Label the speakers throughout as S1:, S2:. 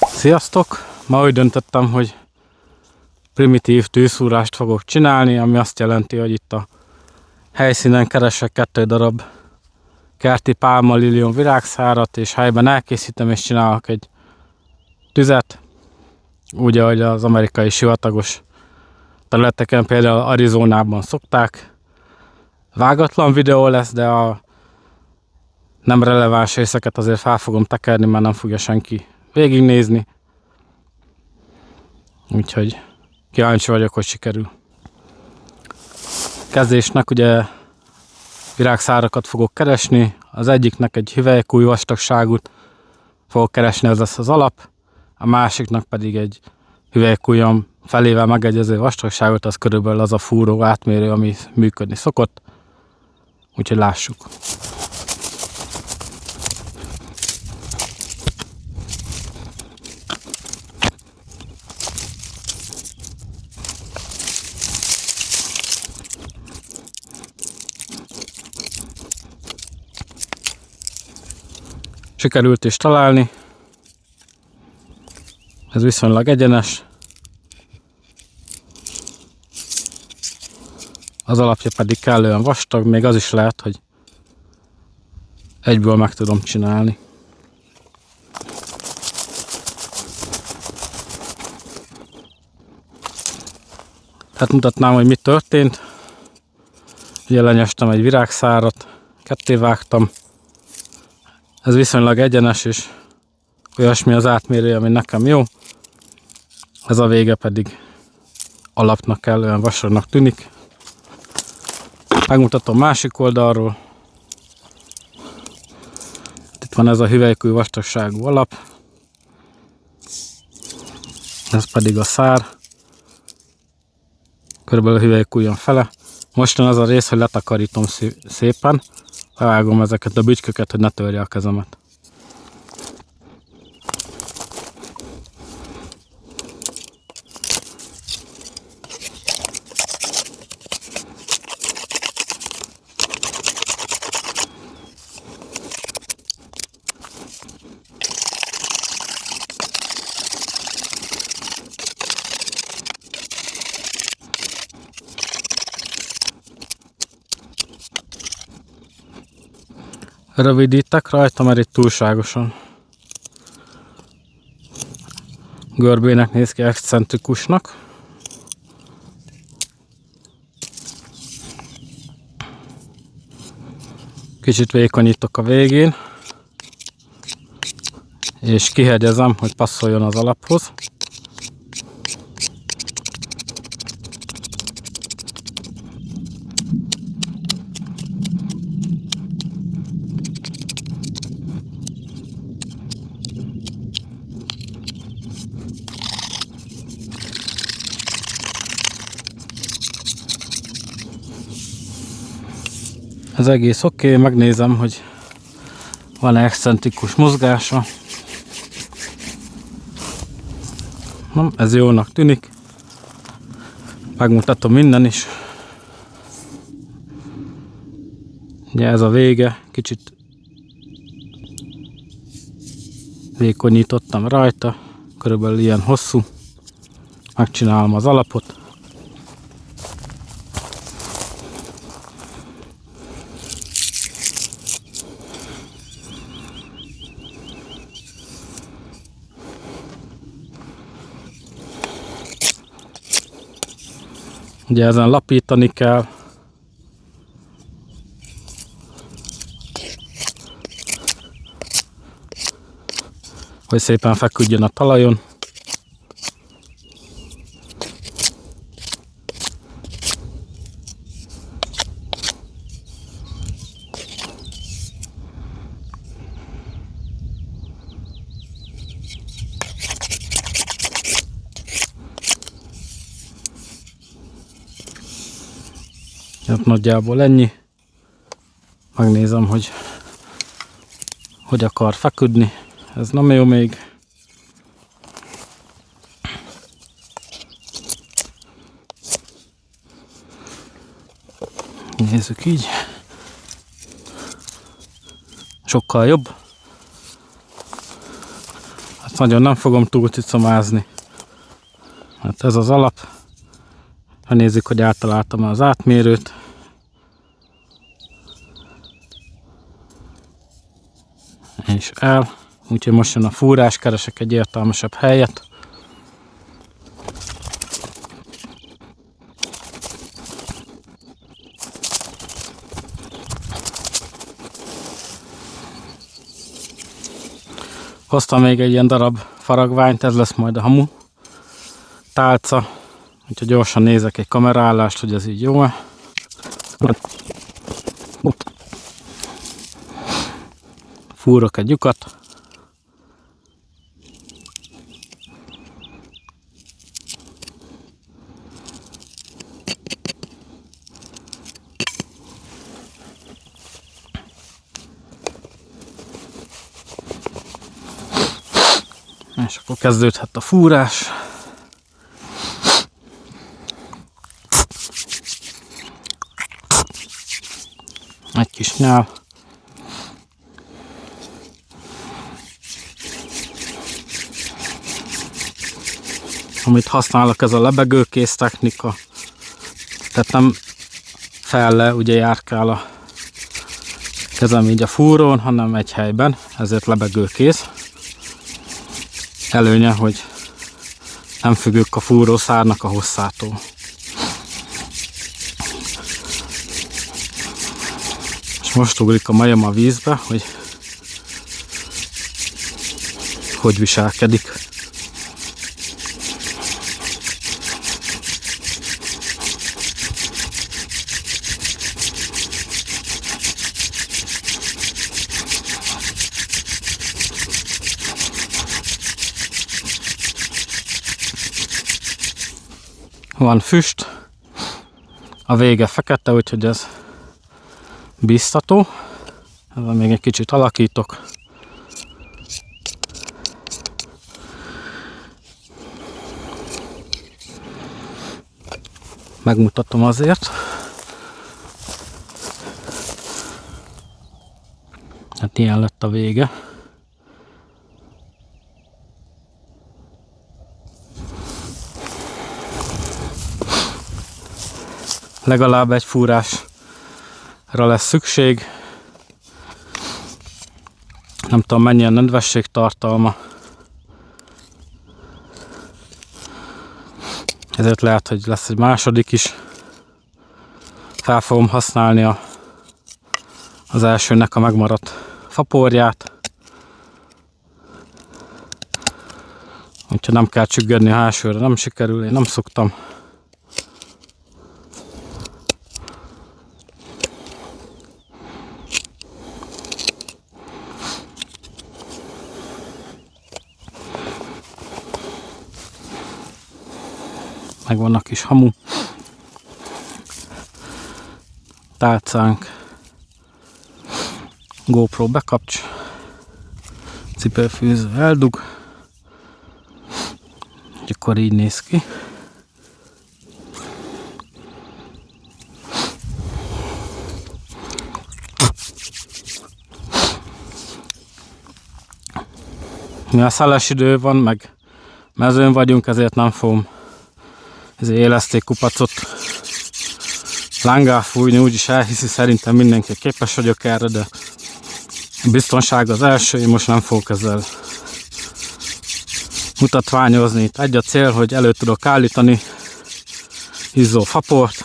S1: Sziasztok! Ma úgy döntöttem, hogy primitív tűzszúrást fogok csinálni, ami azt jelenti, hogy itt a helyszínen keresek 2 darab kerti pálmalilium virágszárat, és helyben elkészítem és csinálok egy tüzet, úgy, ahogy az amerikai sivatagos területeken, például Arizonában szokták. Vágatlan videó lesz, de a nem releváns részeket azért fel fogom tekerni, mert nem fogja senki végignézni. Úgyhogy kíváncsi vagyok, hogy sikerül. Kezdésnek ugye virágszárakat fogok keresni. Az egyiknek egy hüvelykúj vastagságút fogok keresni, ez lesz az alap. A másiknak pedig egy hüvelykújjam felével megegyező vastagságot, az körülbelül az a fúró átmérő, ami működni szokott. Úgyhogy lássuk. Sikerült is találni. Ez viszonylag egyenes. Az alapja pedig kellően vastag, még az is lehet, hogy egyből meg tudom csinálni. Tehát mutatnám, hogy mi történt. Ugye lenyestem egy virágszárat, ketté vágtam. Ez viszonylag egyenes, és olyasmi az átmérője, ami nekem jó. Ez a vége pedig alapnak kellően vastagnak tűnik. Megmutatom másik oldalról. Itt van ez a hüvelykúj vastagságú alap. Ez pedig a szár. Körülbelül a hüvelykújjon fele. Most az a rész, hogy letakarítom szépen. Levágom ezeket a bütyköket, hogy ne törje a kezemet. Rövidítek rajta, mert itt túlságosan görbének néz ki, excentrikusnak. Kicsit vékonyítok a végén, és kihegyezem, hogy passzoljon az alaphoz. Az egész oké, megnézem, hogy van-e excentrikus mozgása. Na, ez jónak tűnik. Megmutatom innen is. Ugye ez a vége, kicsit vékonyítottam rajta, körülbelül ilyen hosszú. Megcsinálom az alapot. Ugye ezen lapítani kell. Hogy szépen feküdjön a talajon. Hát nagyjából ennyi. Megnézem, hogy akar feküdni. Ez nem jó még. Nézzük így. sokkal jobb. Hát nagyon nem fogom túl cicomázni. Hát ez az alap. Ha nézzük, hogy eltaláltam az átmérőt. És el. Úgyhogy most jön a fúrás, keresek egy értelmesebb helyet. Hoztam még egy ilyen darab faragványt, ez lesz majd a hamu tálca. Úgyhogy gyorsan nézek egy kameraállást, hogy ez így jó-e. Fúrok egy lyukat. És akkor kezdődhet a fúrás. Egy kis nyál. Amit használok, ez a lebegőkész technika. Tehát nem felle, ugye járkál a kezem így a fúrón, hanem egy helyben, ezért lebegőkész. Előnye, hogy nem függök a fúrószárnak a hosszától. És most ugrik a majom a vízbe, hogy viselkedik. Van füst, a vége fekete, úgyhogy ez biztató. Ezzel még egy kicsit alakítok. Megmutatom azért. Hát ilyen lett a vége. Legalább egy fúrásra lesz szükség. Nem tudom, mennyi a nedvesség tartalma. Ezért lehet, hogy lesz egy második is. Fel fogom használni az elsőnek a megmaradt faporját. Úgyhogy nem kell csüggedni, ha elsőre nem sikerül, én nem szoktam. Megvan a kis hamu tálcánk, GoPro bekapcs, cipőfűző eldug, és akkor így néz ki. Mivel szeles idő van, meg mezőn vagyunk, ezért nem fogom ez élesztékkupacot lángá fújni, úgyis elhiszi, szerintem mindenki képes vagyok erre, de a biztonság az első, én most nem fogok ezzel mutatványozni. Itt egy a cél, hogy elő tudok állítani izzó faport.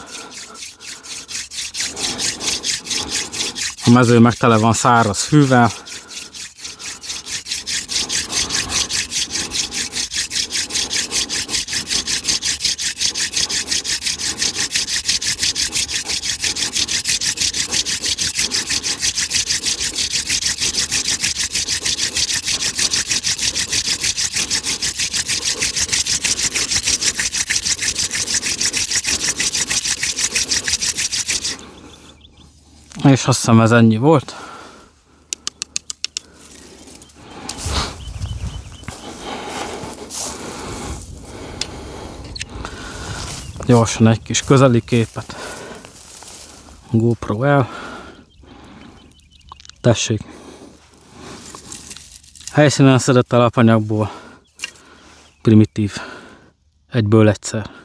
S1: A mező meg tele van száraz fűvel. És azt hiszem ez ennyi volt. Gyorsan egy kis közeli képet. GoPro el. Tessék. helyszínen szedett alapanyagból, primitív, egyből egyszer.